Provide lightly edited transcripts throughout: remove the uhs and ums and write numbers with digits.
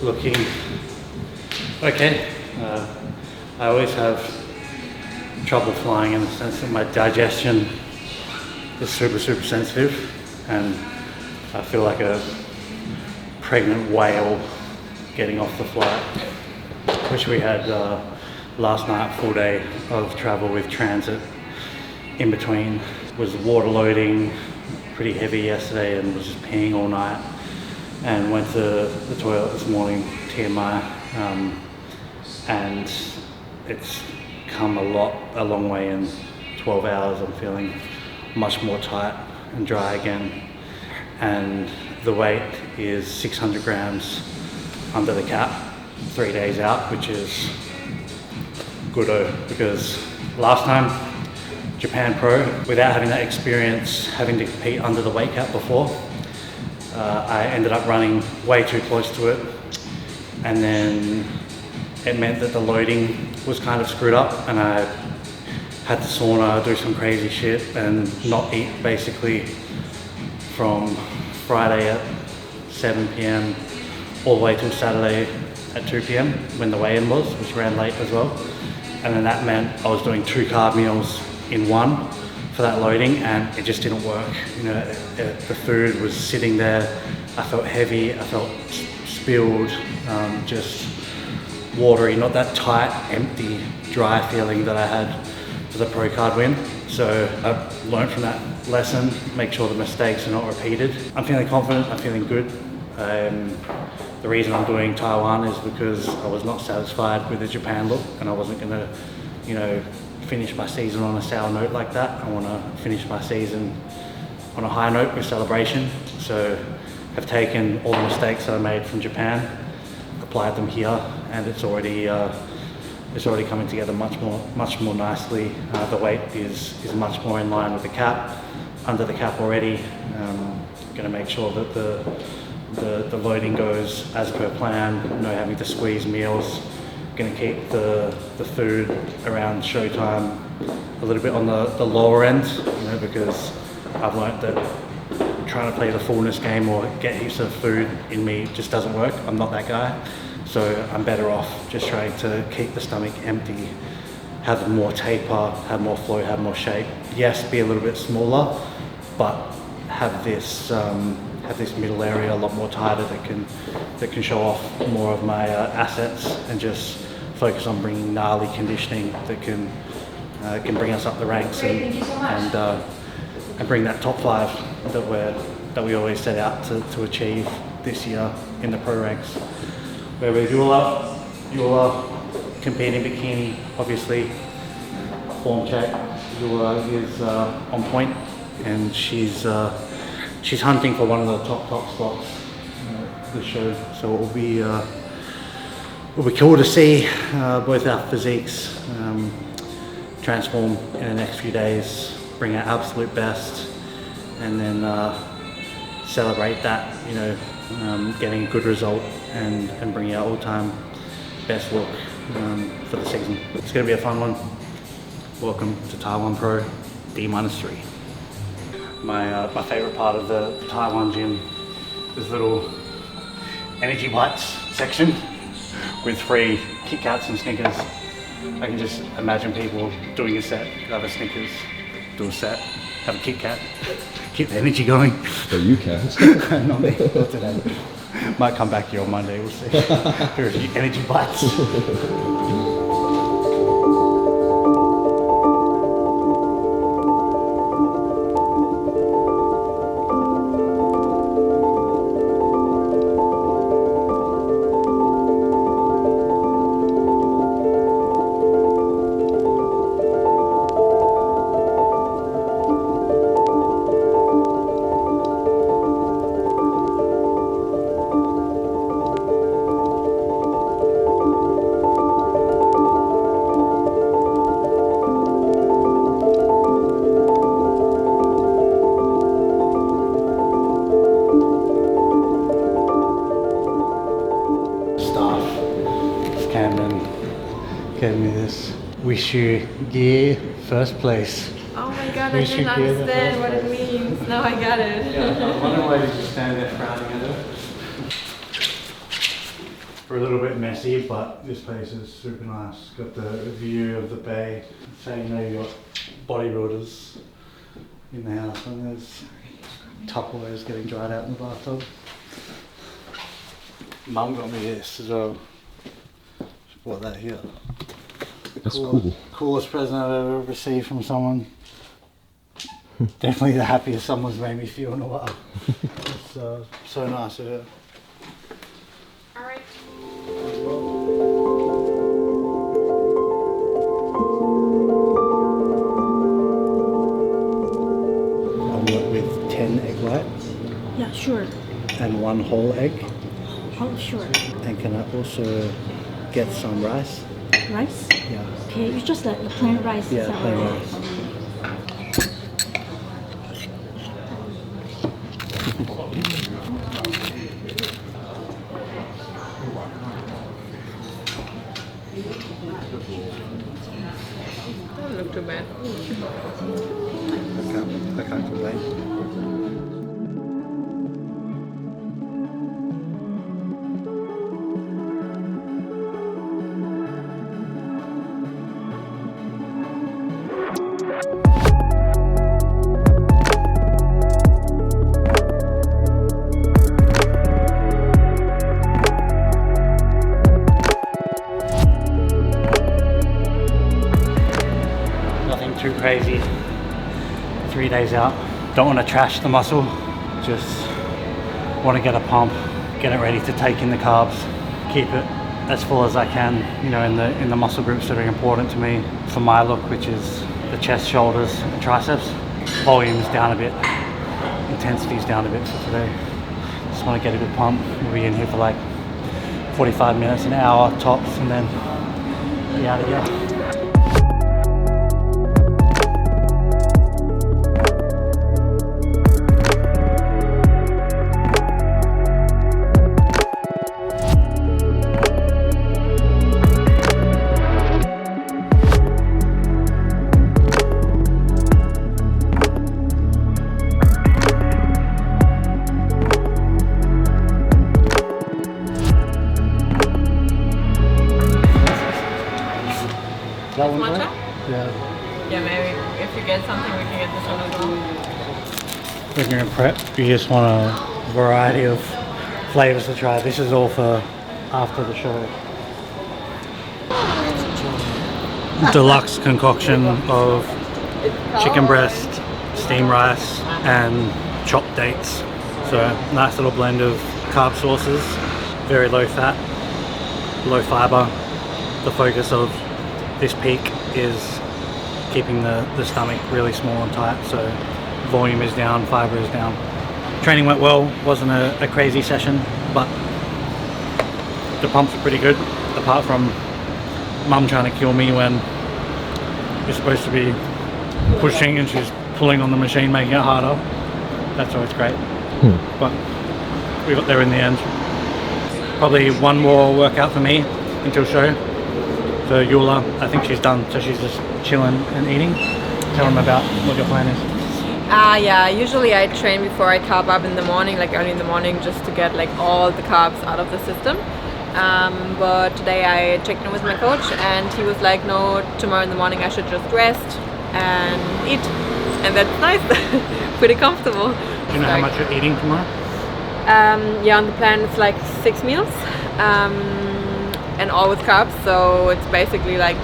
looking okay. I always have trouble flying in the sense that my digestion is super sensitive, and I feel like a pregnant whale getting off the flight, which we had last night. Full day of travel with transit in between. Was water loading pretty heavy yesterday and was just peeing all night, and went to the toilet this morning, TMI, and it's come a long way in 12 hours. I'm feeling much more tight and dry again, and the weight is 600 grams under the cap 3 days out, which is good, because last time Japan Pro, without having that experience having to compete under the weight cap before, I ended up running way too close to it, and then it meant that the loading was kind of screwed up, and I had to sauna, do some crazy shit, and not eat basically from Friday at 7 p.m. all the way till Saturday at 2 p.m. when the weigh-in was, which ran late as well. And then that meant I was doing 2 carb meals in one for that loading, and it just didn't work. You know, the food was sitting there. I felt heavy, I felt spilled, just watery, not that tight, empty, dry feeling that I had for the Pro Card win. So I've learned from that lesson, make sure the mistakes are not repeated. I'm feeling confident, I'm feeling good. The reason I'm doing Taiwan is because I was not satisfied with the Japan look, and I wasn't gonna, you know, finish my season on a sour note like that. I wanna finish my season on a high note with celebration. So I've taken all the mistakes that I made from Japan, applied them here, and it's already coming together much more nicely. The weight is much more in line with the cap, under the cap already. Going to make sure that the loading goes as per plan, no having to squeeze meals. Going to keep the food around showtime a little bit on the lower end, you know, because I've learned that trying to play the fullness game or get heaps of food in me just doesn't work. I'm not that guy. So I'm better off just trying to keep the stomach empty, have more taper, have more flow, have more shape. Yes, be a little bit smaller, but have this middle area a lot more tighter that can show off more of my assets, and just focus on bringing gnarly conditioning that can bring us up the ranks and bring that top 5 that we always set out to achieve this year in the pro ranks. Where with Eula competing bikini, obviously, form check. Eula is on point, and she's hunting for one of the top spots this show. So it will be cool to see both our physiques transform in the next few days, bring our absolute best, and then celebrate that, you know, getting a good result and bringing our all-time best look for the season. It's going to be a fun one. Welcome to Taiwan Pro D-3. My favorite part of the Taiwan gym is little energy bites section with free Kit Kats and Snickers. I can just imagine people doing a set, have a Snickers, do a set, have a Kit Kat, keep the energy going. So you can. Not me, not today. Might come back here on Monday, we'll see. Here are the energy bites. Gave me this wish you gear first place. Oh my god, I didn't understand what it means. Now I got it. Yeah, I wonder why you just stand there frowning at it. We're a little bit messy, but this place is super nice. Got the view of the bay. So you know you got bodybuilders in the house, and there's Tupperwares getting dried out in the bathtub. Mum got me this as well. She bought that here. That's cool. Coolest present I've ever received from someone. Definitely the happiest someone's made me feel in a while. It's so nice of it. Alright. I work with 10 egg whites Yeah, sure. and 1 whole egg. Oh, sure. And can I also get some rice? Rice? Yeah. Okay, it's just like the plain rice. Yeah, is that plain right? rice. Doesn't look too bad. I can't complain. Nothing too crazy. 3 days out. Don't want to trash the muscle. Just want to get a pump, get it ready to take in the carbs, keep it as full as I can. You know, in the muscle groups that are important to me for my look, which is the chest, shoulders, and triceps. Volume's down a bit. Intensity's down a bit for today. Just want to get a good pump. We'll be in here for like 45 minutes, an hour tops, and then be out of here. That one, Matcha? right? Yeah. Yeah, maybe if you get something, we can get this one as well. When you're in prep, you just want a variety of flavors to try. This is all for after the show. Deluxe concoction of chicken breast, steamed rice, and chopped dates. So nice little blend of carb sources, very low fat, low fiber. The focus of this peak is keeping the stomach really small and tight, so volume is down, fiber is down. Training went well, wasn't a crazy session, but the pumps are pretty good, apart from Mum trying to kill me when you're supposed to be pushing and she's pulling on the machine, making it harder. That's always great. But we got there in the end. Probably one more workout for me until show. So Eula, I think she's done, so she's just chilling and eating. Tell them about what your plan is. Yeah, usually I train before I carb up in the morning, like early in the morning, just to get like all the carbs out of the system. But today I checked in with my coach and he was like, no, tomorrow in the morning I should just rest and eat. And that's nice, pretty comfortable. Do you know how much you're eating tomorrow? Yeah, on the plan it's like 6 meals. And all with carbs, so it's basically like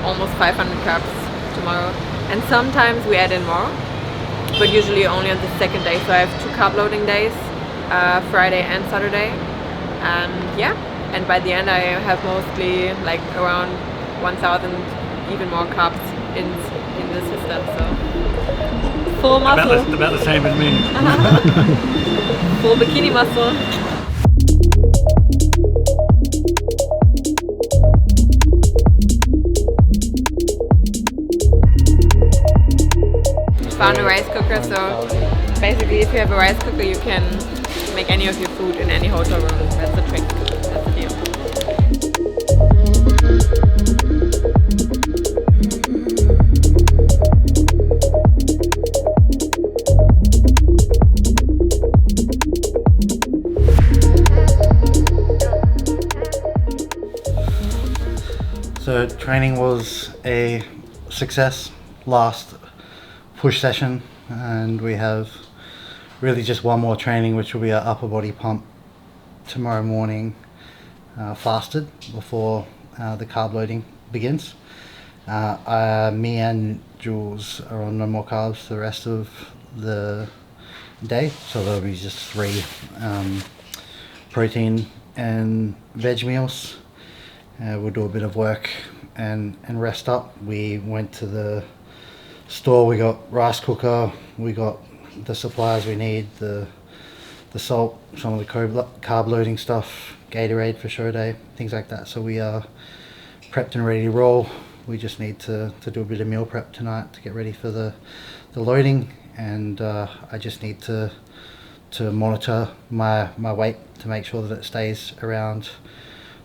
almost 500 carbs tomorrow. And sometimes we add in more, but usually only on the second day. So I have 2 carb loading days, Friday and Saturday. And yeah, and by the end I have mostly like around 1,000, even more carbs in the system. So full muscle. About the same as me. Full bikini muscle. Found a rice cooker, so basically if you have a rice cooker you can make any of your food in any hotel room. That's the trick, that's the deal. So training was a success last push session, and we have really just one more training, which will be our upper body pump tomorrow morning, fasted before the carb loading begins. Me and Jules are on no more carbs for the rest of the day, so there'll be just 3 protein and veg meals. We'll do a bit of work and rest up. We went to the store, we got rice cooker, we got the supplies we need, the salt, some of the carb loading stuff, Gatorade for show day, things like that. So we are prepped and ready to roll. We just need to do a bit of meal prep tonight to get ready for the loading, and I just need to monitor my weight to make sure that it stays around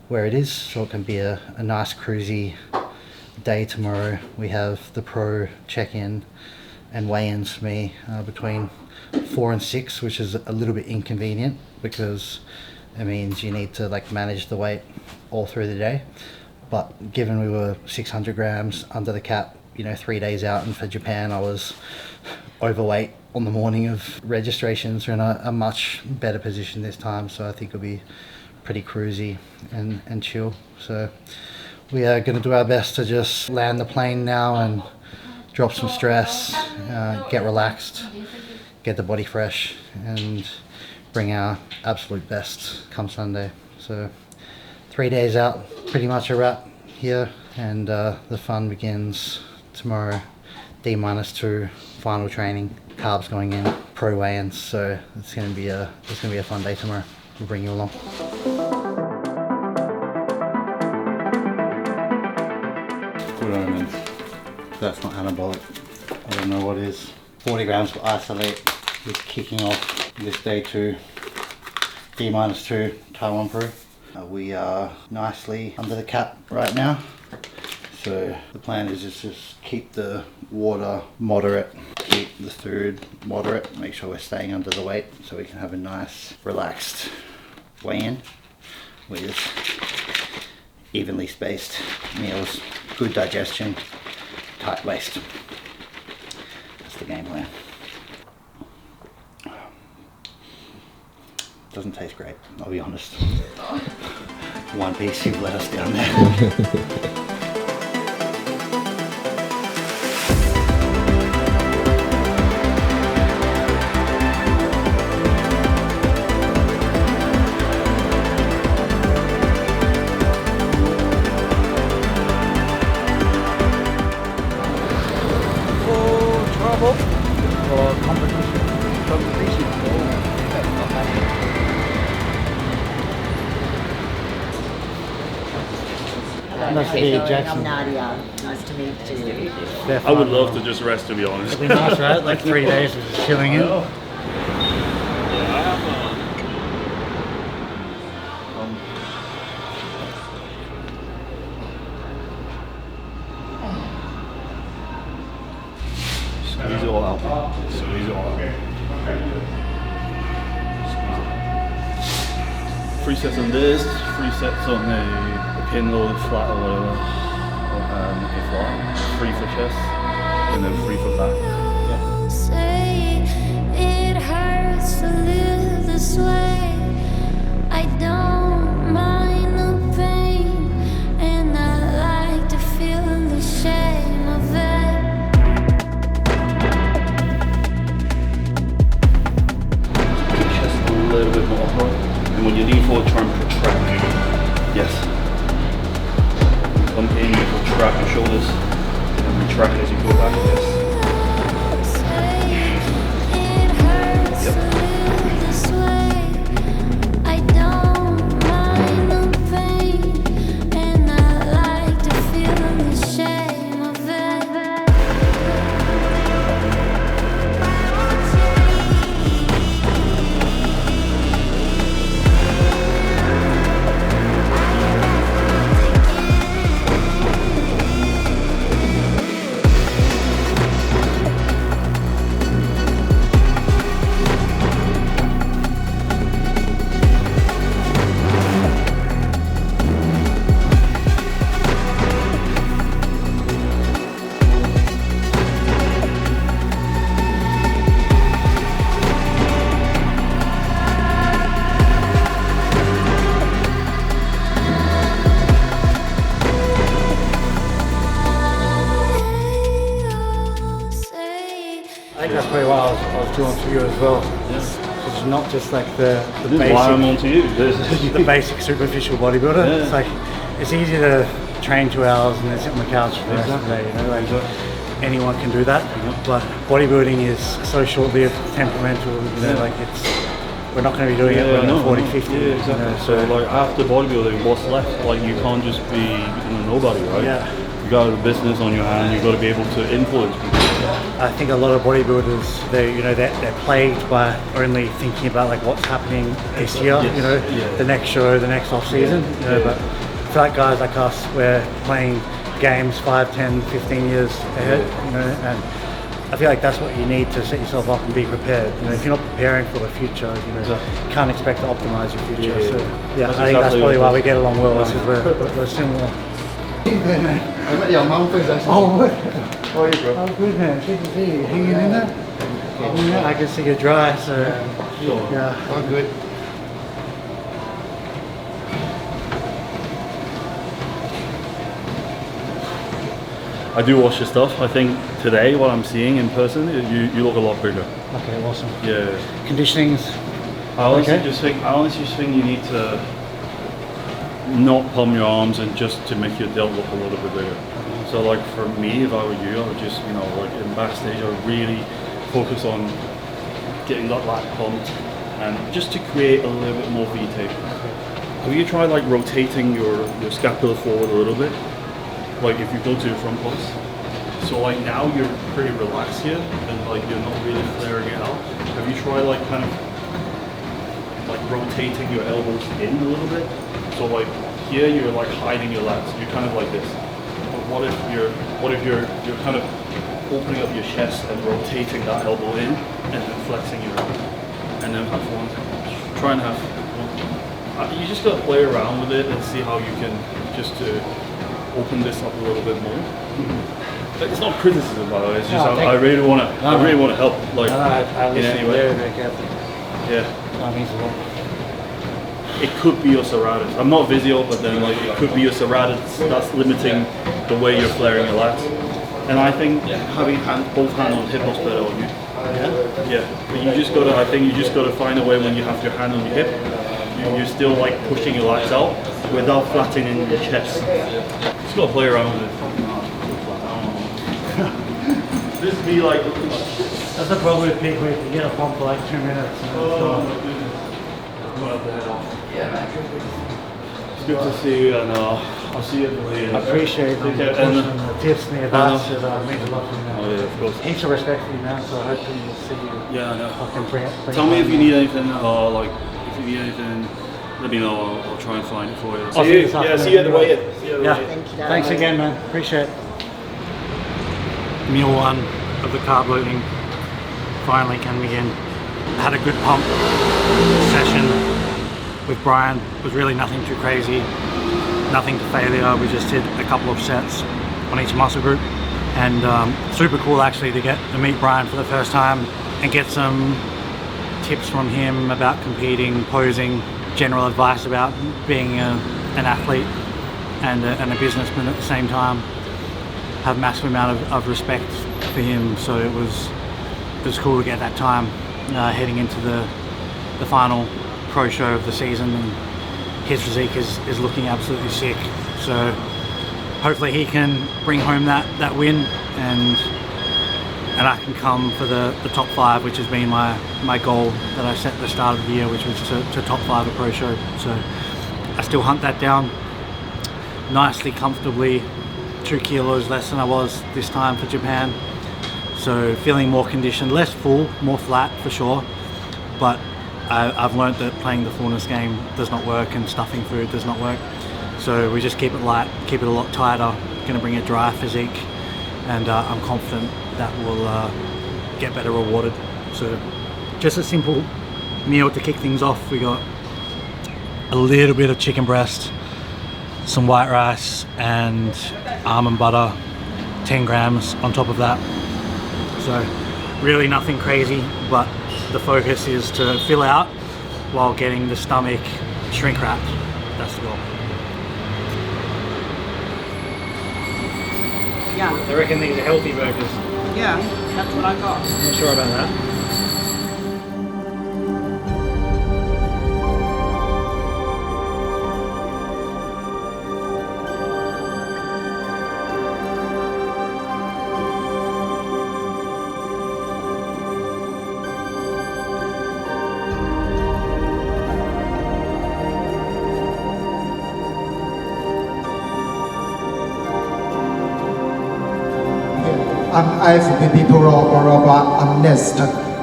where it is, so it can be a nice cruisy day tomorrow. We have the pro check-in and weigh-ins for me between 4 and 6, which is a little bit inconvenient because it means you need to like manage the weight all through the day. But given we were 600 grams under the cap, 3 days out, and for Japan I was overweight on the morning of registrations, we're in a much better position this time, so I think it'll be pretty cruisy and chill. So we are going to do our best to just land the plane now and drop some stress, get relaxed, get the body fresh, and bring our absolute best come Sunday. So 3 days out, pretty much a wrap here, and the fun begins tomorrow. D-2 final training, carbs going in, pro weigh-ins. So it's going to be a fun day tomorrow. We'll bring you along. Good omens. That's not anabolic. I don't know what is. 40 grams for isolate is kicking off this day 2, D-2 Taiwan Pro. We are nicely under the cap right now. So the plan is just keep the water moderate, keep the food moderate, make sure we're staying under the weight so we can have a nice relaxed weigh-in with evenly spaced meals, good digestion, tight waist. That's the game plan. Doesn't taste great, I'll be honest. One piece, you've let us down there. Nice to meet you, Jackson. I'm Nadia. Nice to meet you. I would love to just rest, to be honest. It'd be nice, right? Like 3 days of just chilling in. Squeeze it all out. Squeeze it all out. 3 sets on this, 3 sets on the pin load flat or whatever. Make it flat. 3 for chest, and then 3 for back. Say it hurts to live this way. I don't mind the pain, and I like to feel the shame of it. Keep chest a little bit more upright, and when you lean forward, try and protract. Yes. Come in, retract your shoulders, and retract as you go back. Yes. you onto you as well. It's not just like the This is why I'm basic, on to you. the basic superficial bodybuilder. Yeah. It's like it's easy to train 2 hours and then sit on the couch for the rest of the day. You know, like anyone can do that, but bodybuilding is so short-lived, temperamental. You know, like we're not going to be doing it when we're 40, 50. Yeah, exactly. You know, so like after bodybuilding, what's left? Like you can't just be nobody, right? Yeah. You got a business on your hand. You got to be able to influence people. I think a lot of bodybuilders, they're plagued by only thinking about like what's happening this year. Yes. You know, the next show, the next off season. You know, but for like guys like us, we're playing games 5, 10, 15 years ahead. You know, and I feel like that's what you need to set yourself up and be prepared. You know, if you're not preparing for the future, you can't expect to optimize your future. Yeah. So That's I think that's exactly probably what why we get along well, because we're similar. I met your mum first actually. Oh, How are you, bro? oh, good man, good to see you. Hanging in there? Yeah, I can see you're dry, so yeah. Oh, good. I do watch your stuff. I think today what I'm seeing in person, you look a lot bigger. Okay, awesome. Yeah. Conditioning's I honestly okay. just think you need to not pump your arms and just to make your delt look a little bit bigger. So like for me, if I were you, I would just like in backstage, I would really focus on getting that lat pumped and just to create a little bit more V-tape. Have you tried like rotating your scapula forward a little bit? Like if you go to your front pulse. So like now you're pretty relaxed here and like you're not really flaring it out. Have you tried like kind of like rotating your elbows in a little bit? So like here you're like hiding your lats. You're kind of like this. But what if you're kind of opening up your chest and rotating that elbow in and then flexing your arm and then have one. Try and have one. You just gotta play around with it and see how you can just open this up a little bit more. It's not criticism, by the way. It's just I really want to help, like I in listen any way. very, very carefully. Yeah, That means a lot. it could be your serratus. I'm not Visio, but then like it could be your serratus that's limiting the way you're flaring your lats. And I think having both hands on hip is better on you. Yeah. But you just gotta. I think you just gotta find a way when you have your hand on your hip, you're still like pushing your lats out without flattening your chest. Just gotta play around with it. This would be like. That's the problem with peak weight. You get a pump for like 2 minutes. And It's good to see you, and I'll see you at the later. I appreciate the tips and the advice. It means a lot to me, man. Oh yeah, of course. Heaps of respect for you, man. So hopefully we'll see you. Yeah, I know. Fucking bring Tell me it if you home. need anything, or like if you need anything, let me know. I'll try and find it for you. I'll see you this afternoon. See you at the weigh-in. Yeah. Thanks again, man. Appreciate it. Meal 1 of the carb loading finally can begin. Had a good pump session with Brian. It was really nothing too crazy, nothing to failure. We just did a couple of sets on each muscle group, and super cool actually to get to meet Brian for the first time and get some tips from him about competing, posing, general advice about being an athlete and a businessman at the same time. Have massive amount of respect for him, so it was cool to get that time heading into the final pro show of the season, and his physique is looking absolutely sick. So hopefully he can bring home that win, and I can come for the top 5, which has been my goal that I set at the start of the year, which was to top 5 a pro show. So I still hunt that down nicely, comfortably. 2 kilos less than I was this time for Japan, so feeling more conditioned, less full, more flat for sure, but I've learned that playing the fullness game does not work and stuffing food does not work, so we just keep it light, keep it a lot tighter, going to bring a dry physique, and I'm confident that will get better rewarded. So just a simple meal to kick things off. We got a little bit of chicken breast, some white rice and almond butter, 10 grams on top of that. So really nothing crazy, but the focus is to fill out while getting the stomach shrink wrapped. That's the goal. Yeah, I reckon these are healthy burgers. yeah, that's what I got. I'm not sure about that. I'm IFBB Pro blah blah blah I'm next，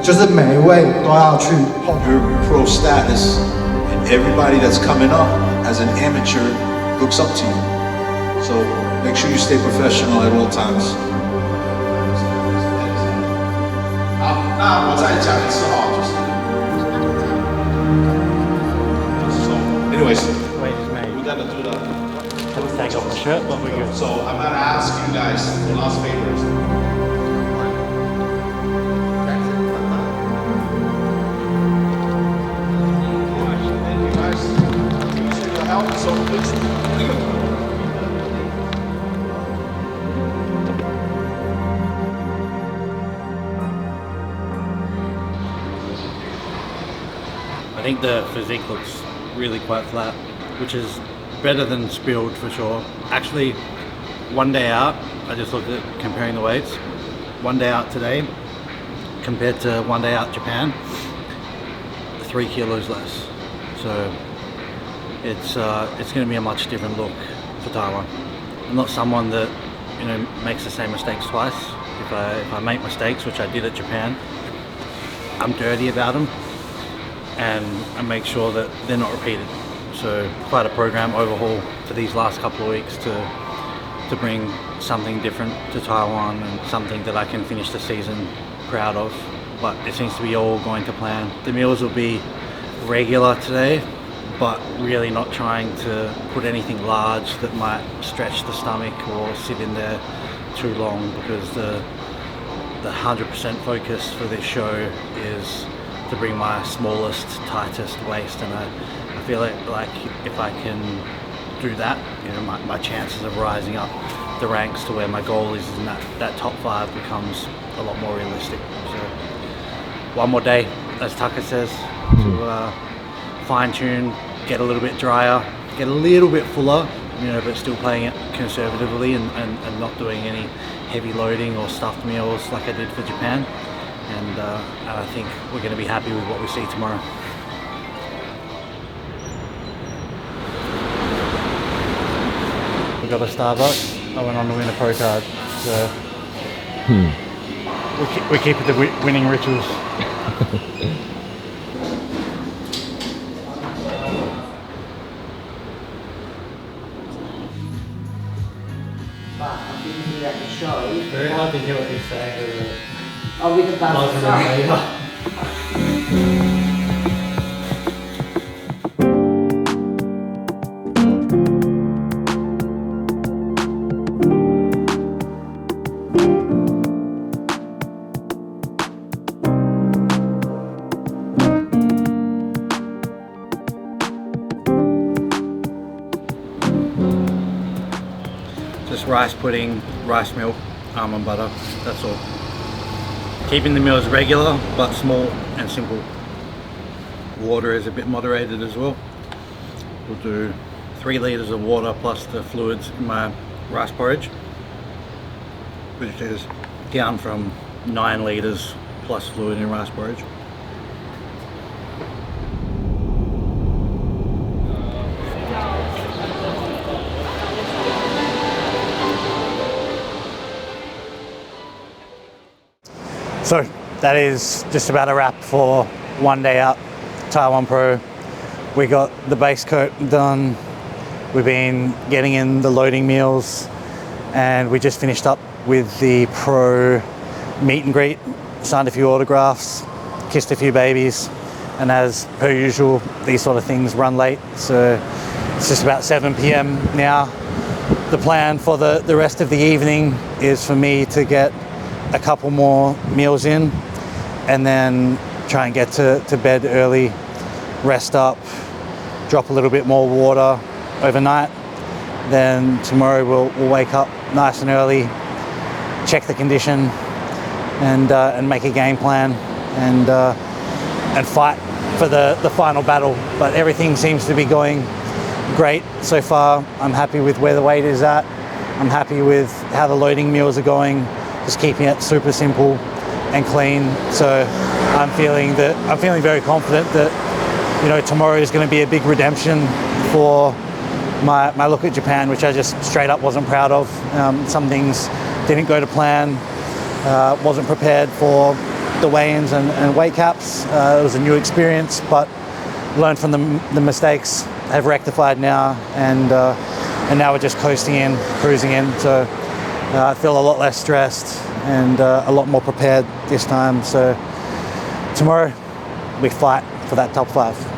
就是每一位都要去。 Your pro status and everybody that's coming up as an amateur looks up to you. So make sure you stay professional at all times. 好，那我再讲一次哈，就是说 anyways, we gotta do the. Let's take off the shirt, but we're good. So I'm gonna ask you guys the last favors. Thank you guys. Appreciate your help. So please. I think the physique looks really quite flat, which is better than spilled for sure. Actually, one day out, I just looked at comparing the weights. One day out today compared to one day out Japan, 3 kilos less. So it's going to be a much different look for Taiwan. I'm not someone that makes the same mistakes twice. If I make mistakes, which I did at Japan, I'm dirty about them and I make sure that they're not repeated. So quite a program overhaul for these last couple of weeks to bring something different to Taiwan and something that I can finish the season proud of. But it seems to be all going to plan. The meals will be regular today, but really not trying to put anything large that might stretch the stomach or sit in there too long, because the 100% focus for this show is to bring my smallest, tightest waist, and I feel like if I can do that, my chances of rising up the ranks to where my goal is in that top 5 becomes a lot more realistic. So one more day, as Tucker says, to fine tune, get a little bit drier, get a little bit fuller, but still playing it conservatively and not doing any heavy loading or stuffed meals like I did for Japan. And I think we're going to be happy with what we see tomorrow. We got a Starbucks. I went on to win a pro card, so we keep the winning rituals. Very hard to hear what he's saying. Oh, with the buzzer, sorry. Just rice pudding, rice milk, almond butter, that's all. Keeping the meals regular but small and simple. Water is a bit moderated as well. We'll do 3 litres of water plus the fluids in my rice porridge, which is down from 9 litres plus fluid in rice porridge. So that is just about a wrap for one day out Taiwan Pro. We got the base coat done, we've been getting in the loading meals, and we just finished up with the pro meet and greet, signed a few autographs, kissed a few babies, and as per usual, these sort of things run late, so it's just about 7 p.m. now. The plan for the rest of the evening is for me to get a couple more meals in and then try and get to bed early, rest up, drop a little bit more water overnight. Then tomorrow we'll wake up nice and early, check the condition and make a game plan and fight for the final battle. But everything seems to be going great so far. I'm happy with where the weight is at. I'm happy with how the loading meals are going. Just keeping it super simple and clean. So I'm feeling very confident that tomorrow is going to be a big redemption for my look at Japan, which I just straight up wasn't proud of. Some things didn't go to plan. Wasn't prepared for the weigh-ins and weight caps. It was a new experience, but learned from the mistakes, have rectified now, and now we're just coasting in, cruising in. So I feel a lot less stressed and a lot more prepared this time. So tomorrow we fight for that top 5.